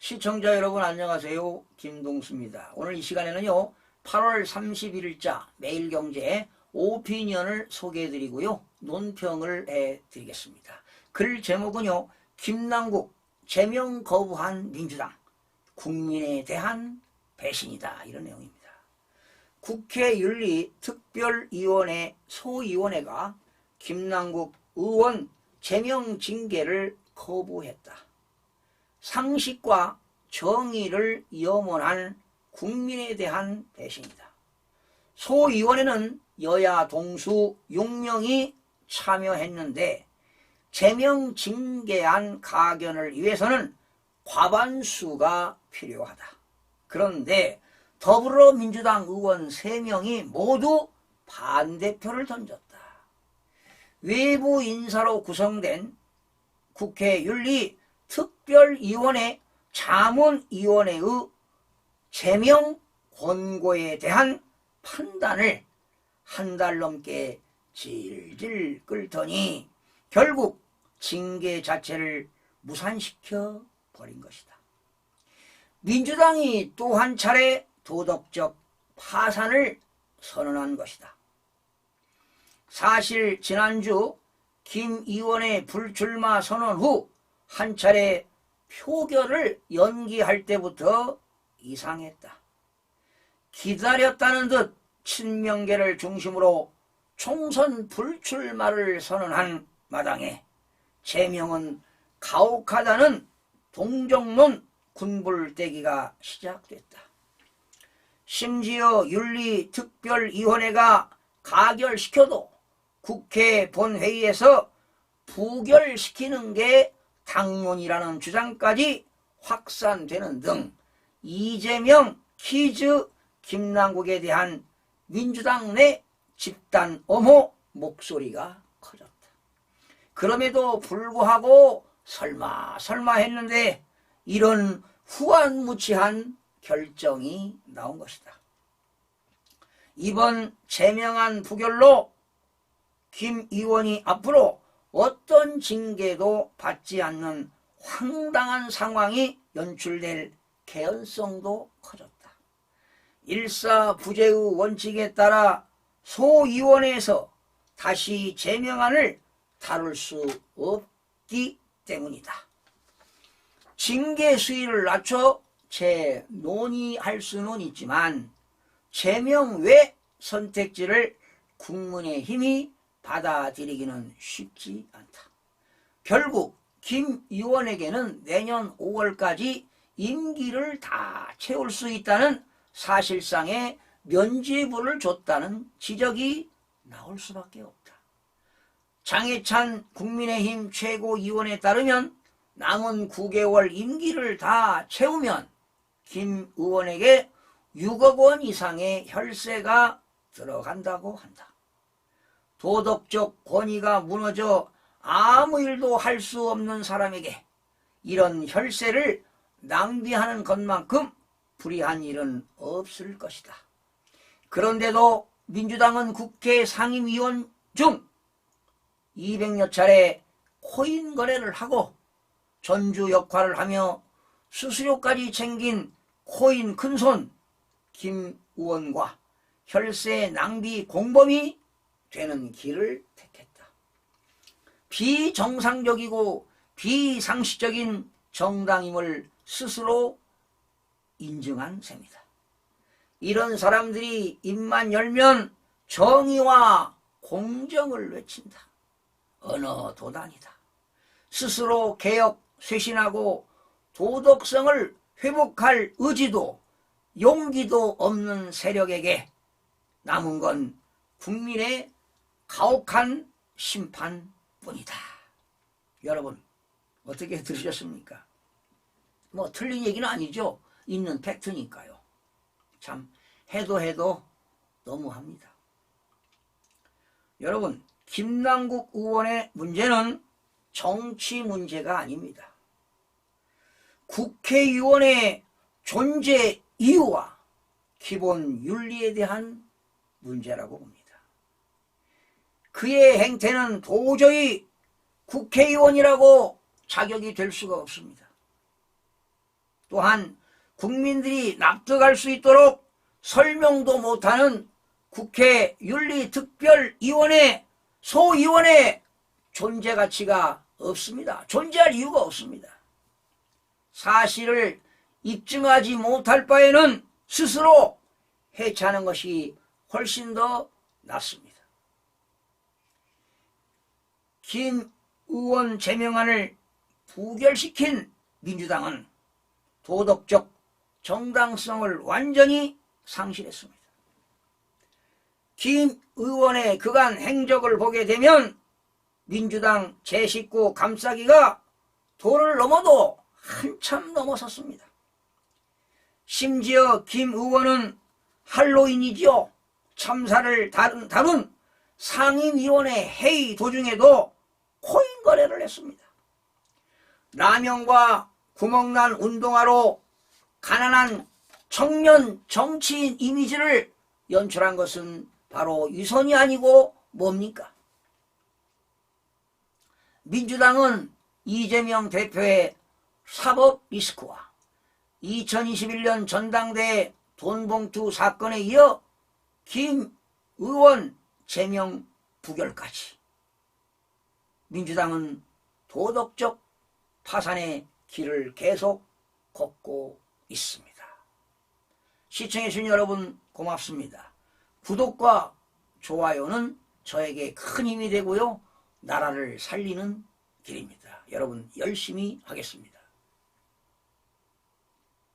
시청자 여러분 안녕하세요. 김동수입니다. 오늘 이 시간에는요 8월 31일자 매일경제 오피니언을 소개해드리고요 논평을 해드리겠습니다. 글 제목은요 김남국 제명 거부한 민주당 국민에 대한 배신이다, 이런 내용입니다. 국회 윤리특별위원회 소위원회가 김남국 의원 제명 징계를 거부했다. 상식과 정의를 염원한 국민에 대한 배신이다. 소위원회는 여야 동수 6명이 참여했는데 제명 징계안 가견을 위해서는 과반수가 필요하다. 그런데 더불어민주당 의원 3명이 모두 반대표를 던졌다. 외부 인사로 구성된 국회 윤리특별위원회 자문위원회의 제명 권고에 대한 판단을 한 달 넘게 질질 끌더니 결국 징계 자체를 무산시켜 버린 것이다. 민주당이 또 한 차례 도덕적 파산을 선언한 것이다. 사실 지난주 김 의원의 불출마 선언 후 한 차례 표결을 연기할 때부터 이상했다. 기다렸다는 듯 친명계를 중심으로 총선 불출마를 선언한 마당에 제명은 가혹하다는 동정론 군불대기가 시작됐다. 심지어 윤리특별위원회가 가결시켜도 국회 본회의에서 부결시키는 게 당론이라는 주장까지 확산되는 등 이재명, 키즈, 김남국에 대한 민주당 내 집단 엄호 목소리가 커졌다. 그럼에도 불구하고 설마 했는데 이런 후안무치한 결정이 나온 것이다. 이번 제명안 부결로 김 의원이 앞으로 어떤 징계도 받지 않는 황당한 상황이 연출될 개연성도 커졌다. 일사부재의 원칙에 따라 소위원회에서 다시 제명안을 다룰 수 없기 때문이다. 징계 수위를 낮춰 재논의할 수는 있지만 제명 외 선택지를 국민의힘이 받아들이기는 쉽지 않다. 결국 김 의원에게는 내년 5월까지 임기를 다 채울 수 있다는 사실상의 면죄부를 줬다는 지적이 나올 수밖에 없다. 장해찬 국민의힘 최고위원에 따르면 남은 9개월 임기를 다 채우면 김 의원에게 6억 원 이상의 혈세가 들어간다고 한다. 도덕적 권위가 무너져 아무 일도 할 수 없는 사람에게 이런 혈세를 낭비하는 것만큼 불의한 일은 없을 것이다. 그런데도 민주당은 국회 상임위원 중 200여 차례 코인 거래를 하고 전주 역할을 하며 수수료까지 챙긴 코인 큰손 김 의원과 혈세 낭비 공범이 되는 길을 택했다. 비정상적이고 비상식적인 정당임을 스스로 인증한 셈이다. 이런 사람들이 입만 열면 정의와 공정을 외친다. 어느 도단이다. 스스로 개혁 쇄신하고 도덕성을 회복할 의지도 용기도 없는 세력에게 남은 건 국민의 가혹한 심판뿐이다. 여러분 어떻게 들으셨습니까? 뭐 틀린 얘기는 아니죠. 있는 팩트니까요. 참 해도 너무합니다. 여러분 김남국 의원의 문제는 정치 문제가 아닙니다. 국회의원의 존재 이유와 기본 윤리에 대한 문제라고 봅니다. 그의 행태는 도저히 국회의원이라고 자격이 될 수가 없습니다. 또한 국민들이 납득할 수 있도록 설명도 못하는 국회 윤리특별위원회, 소위원회 존재 가치가 없습니다. 존재할 이유가 없습니다. 사실을 입증하지 못할 바에는 스스로 해체하는 것이 훨씬 더 낫습니다. 김 의원 제명안을 부결시킨 민주당은 도덕적 정당성을 완전히 상실했습니다. 김 의원의 그간 행적을 보게 되면 민주당 제19 감싸기가 도를 넘어도 한참 넘어섰습니다. 심지어 김 의원은 할로윈이지요. 참사를 다룬 상임위원회 회의 도중에도 코인 거래를 했습니다. 라면과 구멍난 운동화로 가난한 청년 정치인 이미지를 연출한 것은 바로 위선이 아니고 뭡니까? 민주당은 이재명 대표의 사법 리스크와 2021년 전당대회 돈봉투 사건에 이어 김 의원 제명 부결까지 민주당은 도덕적 파산의 길을 계속 걷고 있습니다. 시청해주신 여러분 고맙습니다. 구독과 좋아요는 저에게 큰 힘이 되고요. 나라를 살리는 길입니다. 여러분 열심히 하겠습니다.